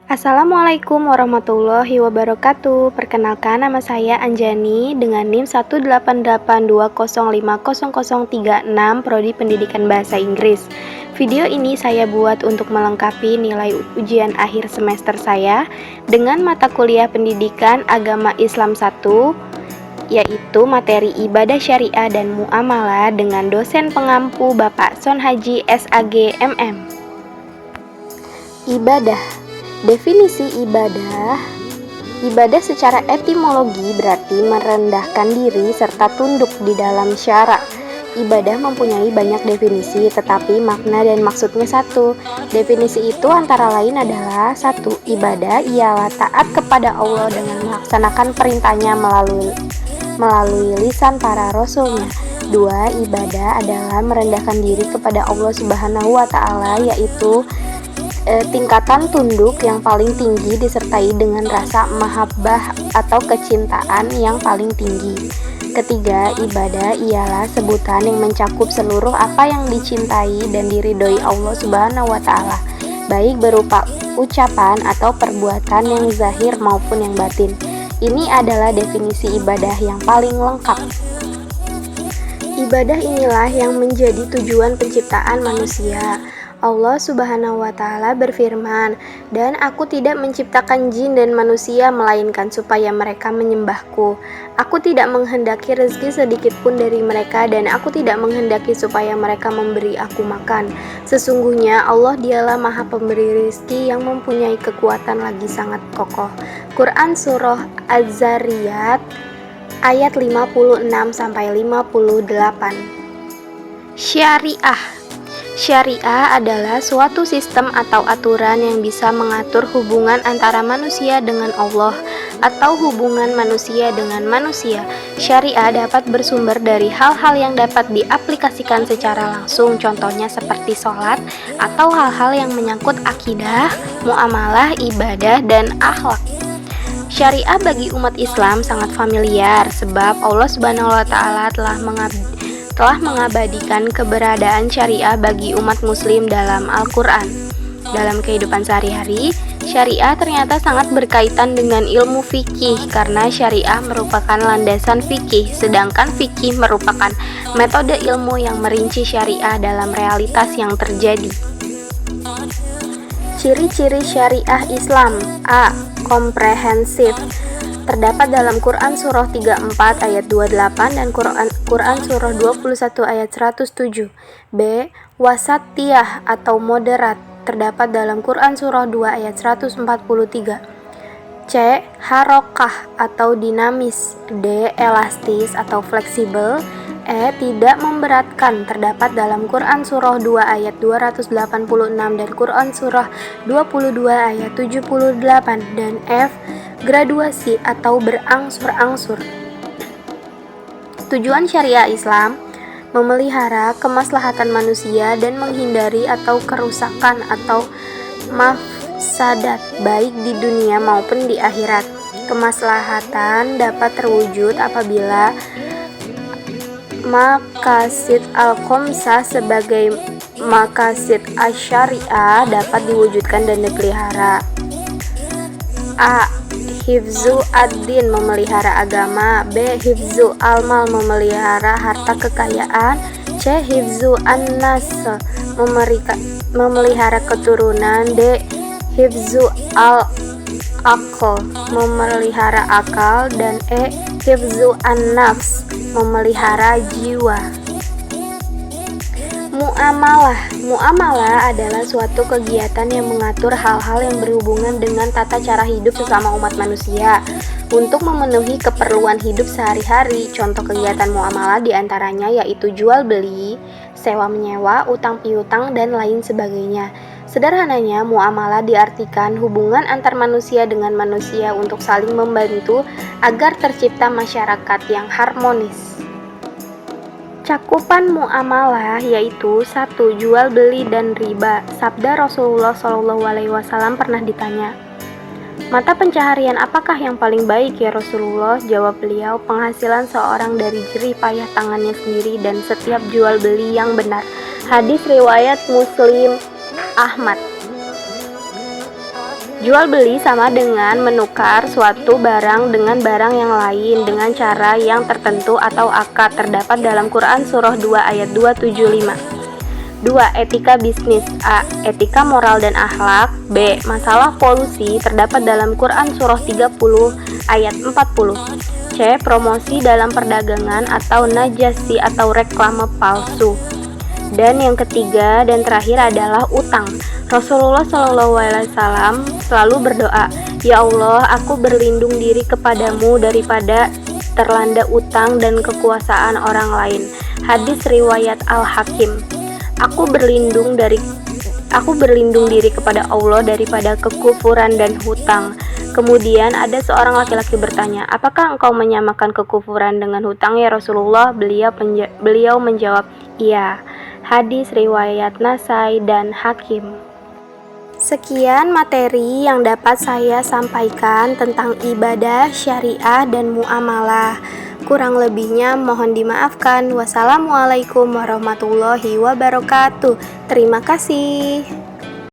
Assalamualaikum warahmatullahi wabarakatuh. Perkenalkan, nama saya Anjani dengan NIM 18820500036 Prodi Pendidikan Bahasa Inggris. Video ini saya buat untuk melengkapi nilai ujian akhir semester saya dengan mata kuliah Pendidikan Agama Islam 1, yaitu materi ibadah syariah dan muamalah dengan dosen pengampu Bapak Son Haji SAG MM. Ibadah. Definisi ibadah secara etimologi berarti merendahkan diri serta tunduk di dalam syarak. Ibadah mempunyai banyak definisi, tetapi makna dan maksudnya satu. Definisi itu antara lain adalah: 1. Ibadah ialah taat kepada Allah dengan melaksanakan perintahnya melalui lisan para rasulnya. 2. Ibadah adalah merendahkan diri kepada Allah Subhanahu wa Ta'ala, yaitu tingkatan tunduk yang paling tinggi disertai dengan rasa mahabbah atau kecintaan yang paling tinggi. Ketiga, ibadah ialah sebutan yang mencakup seluruh apa yang dicintai dan diridhoi Allah Subhanahu wa Ta'ala, baik berupa ucapan atau perbuatan yang zahir maupun yang batin. Ini adalah definisi ibadah yang paling lengkap. Ibadah inilah yang menjadi tujuan penciptaan manusia. Allah Subhanahu wa Ta'ala berfirman, "Dan aku tidak menciptakan jin dan manusia melainkan supaya mereka menyembahku. Aku tidak menghendaki rezeki sedikit pun dari mereka, dan aku tidak menghendaki supaya mereka memberi aku makan. Sesungguhnya Allah dialah Maha Pemberi rezeki yang mempunyai kekuatan lagi sangat kokoh." Quran Surah Az-Zariyat ayat 56-58. Syariah adalah suatu sistem atau aturan yang bisa mengatur hubungan antara manusia dengan Allah atau hubungan manusia dengan manusia. Syariah dapat bersumber dari hal-hal yang dapat diaplikasikan secara langsung, contohnya seperti sholat atau hal-hal yang menyangkut akidah, muamalah, ibadah, dan akhlak. Syariah bagi umat Islam sangat familiar sebab Allah Subhanahu wa Ta'ala telah mengabadikan keberadaan syariah bagi umat muslim dalam Al-Quran. Dalam kehidupan sehari-hari, syariah ternyata sangat berkaitan dengan ilmu fikih karena syariah merupakan landasan fikih, sedangkan fikih merupakan metode ilmu yang merinci syariah dalam realitas yang terjadi. Ciri-ciri syariah Islam. A. Komprehensif. Terdapat dalam Quran Surah 34 ayat 28 dan Quran Surah 21 ayat 107. B. Wasatiyah atau moderat. Terdapat dalam Quran Surah 2 ayat 143. C. Harokah atau dinamis. D. Elastis atau fleksibel. E. Tidak memberatkan. Terdapat dalam Quran Surah 2 ayat 286 dan Quran Surah 22 ayat 78. Dan F. Graduasi atau berangsur-angsur. Tujuan syariah Islam memelihara kemaslahatan manusia dan menghindari atau kerusakan atau mafsadat baik di dunia maupun di akhirat. Kemaslahatan dapat terwujud apabila maqasid al-khamsah sebagai maqasid asy-syariah dapat diwujudkan dan dipelihara. A. Hifzu ad-din, memelihara agama. B. Hifzu al-mal, memelihara harta kekayaan. C. Hifzu an-nas, memelihara keturunan. D. Hifzu al-aql, memelihara akal. Dan E. Hifzu an-nafs, memelihara jiwa. Muamalah adalah suatu kegiatan yang mengatur hal-hal yang berhubungan dengan tata cara hidup sesama umat manusia untuk memenuhi keperluan hidup sehari-hari. Contoh kegiatan muamalah diantaranya yaitu jual beli, sewa menyewa, utang piutang, dan lain sebagainya. Sederhananya, muamalah diartikan hubungan antar manusia dengan manusia untuk saling membantu agar tercipta masyarakat yang harmonis. Cakupan muamalah yaitu 1. Jual beli dan riba. Sabda Rasulullah SAW pernah ditanya, "Mata pencaharian apakah yang paling baik ya Rasulullah?" Jawab beliau, "Penghasilan seorang dari jerih payah tangannya sendiri dan setiap jual beli yang benar." Hadis riwayat Muslim, Ahmad. Jual beli sama dengan menukar suatu barang dengan barang yang lain dengan cara yang tertentu atau akad, terdapat dalam Quran Surah 2 ayat 275. 2. Etika bisnis. A. Etika moral dan akhlak. B. Masalah polusi, terdapat dalam Quran Surah 30 ayat 40. C. Promosi dalam perdagangan atau najasi atau reklame palsu. Dan yang ketiga dan terakhir adalah utang. Rasulullah SAW selalu berdoa, "Ya Allah, aku berlindung diri kepadamu daripada terlanda utang dan kekuasaan orang lain." Hadis riwayat Al-Hakim. Aku berlindung diri kepada Allah daripada kekufuran dan hutang. Kemudian ada seorang laki-laki bertanya, "Apakah engkau menyamakan kekufuran dengan hutang ya Rasulullah?" Beliau menjawab, "Iya." Hadis riwayat Nasai dan Hakim. Sekian materi yang dapat saya sampaikan tentang ibadah, syariah, dan muamalah. Kurang lebihnya mohon dimaafkan. Wassalamualaikum warahmatullahi wabarakatuh. Terima kasih.